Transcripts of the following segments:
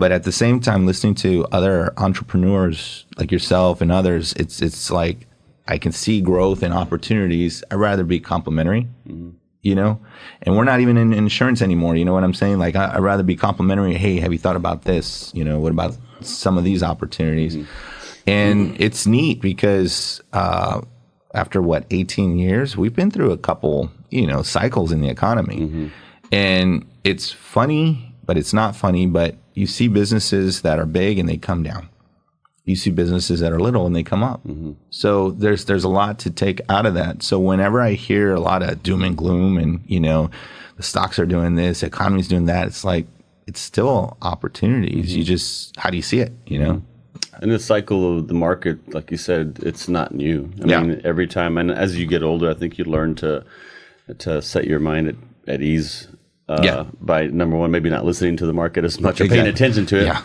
But at the same time, listening to other entrepreneurs like yourself and others, it's like I can see growth and opportunities. I'd rather be complimentary, you know, and we're not even in insurance anymore. You know what I'm saying? Like I'd rather be complimentary. Hey, have you thought about this? You know, what about some of these opportunities? And it's neat because after 18 years, we've been through a couple, you know, cycles in the economy. And it's funny, but it's not funny. But you see businesses that are big and they come down. You see businesses that are little and they come up. So there's a lot to take out of that. So whenever I hear a lot of doom and gloom and, you know, the stocks are doing this, the economy's doing that, it's like, it's still opportunities. You just, how do you see it, you know? And the cycle of the market, like you said, it's not new. I mean, every time, and as you get older, I think you learn to set your mind at ease by, number one, maybe not listening to the market as much or paying attention to it,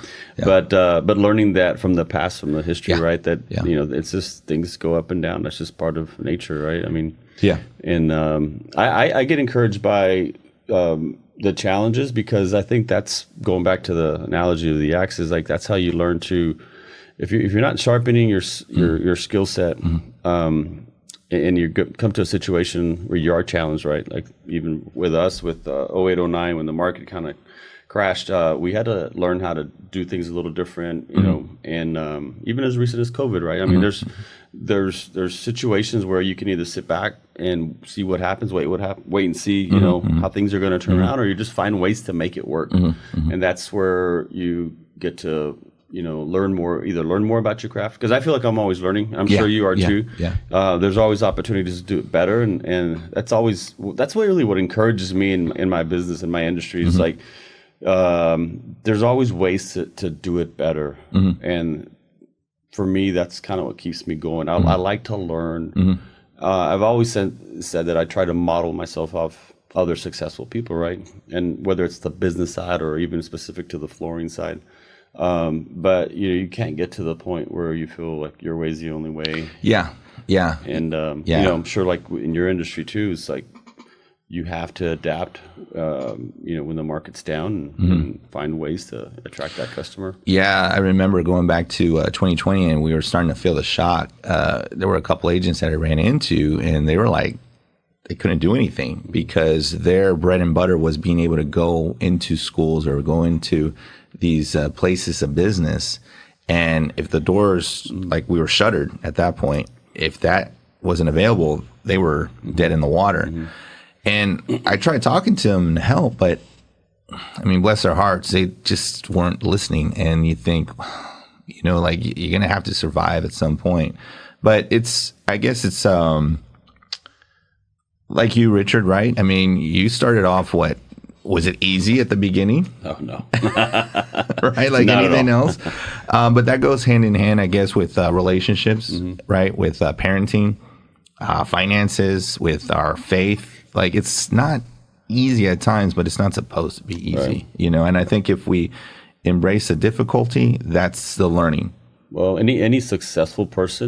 but learning that from the past, from the history, right? That, you know, it's just things go up and down. That's just part of nature, right? I mean, and I get encouraged by the challenges, because I think that's going back to the analogy of the axe, is like, that's how you learn to, if you're not sharpening your skill set, and you come to a situation where you are challenged, right? Like even with us with 08, 09, when the market kind of crashed, we had to learn how to do things a little different, you know, and even as recent as COVID, right? I mean, there's situations where you can either sit back and see what happens, wait and see, you know, how things are going to turn around, or you just find ways to make it work. And that's where you get to, you know, learn more about your craft. Because I feel like I'm always learning. I'm sure you are too. There's always opportunities to do it better, and that's really what encourages me in my business, in my industry. Is like there's always ways to do it better, and for me, that's kind of what keeps me going. I like to learn. I've always said that I try to model myself off other successful people, right? And whether it's the business side or even specific to the flooring side. But you can't get to the point where you feel like your way is the only way. And you know, I'm sure like in your industry too, it's like you have to adapt. You know, when the market's down, and find ways to attract that customer. Yeah, I remember going back to 2020, and we were starting to feel the shock. There were a couple agents that I ran into, and they were like, they couldn't do anything because their bread and butter was being able to go into schools or go into these places of business. And if the doors, like we were shuttered at that point, if that wasn't available, they were dead in the water. And I tried talking to them to help, but I mean, bless their hearts, they just weren't listening. And you think, you know, like you're going to have to survive at some point. But I guess it's like you, Richard, right? I mean, you started off was it easy at the beginning? Oh, no. Right? Like anything else? But that goes hand in hand, I guess, with relationships, right? With parenting, finances, with our faith. Like, it's not easy at times, but it's not supposed to be easy, you know? And I think if we embrace the difficulty, that's the learning. Well, any successful person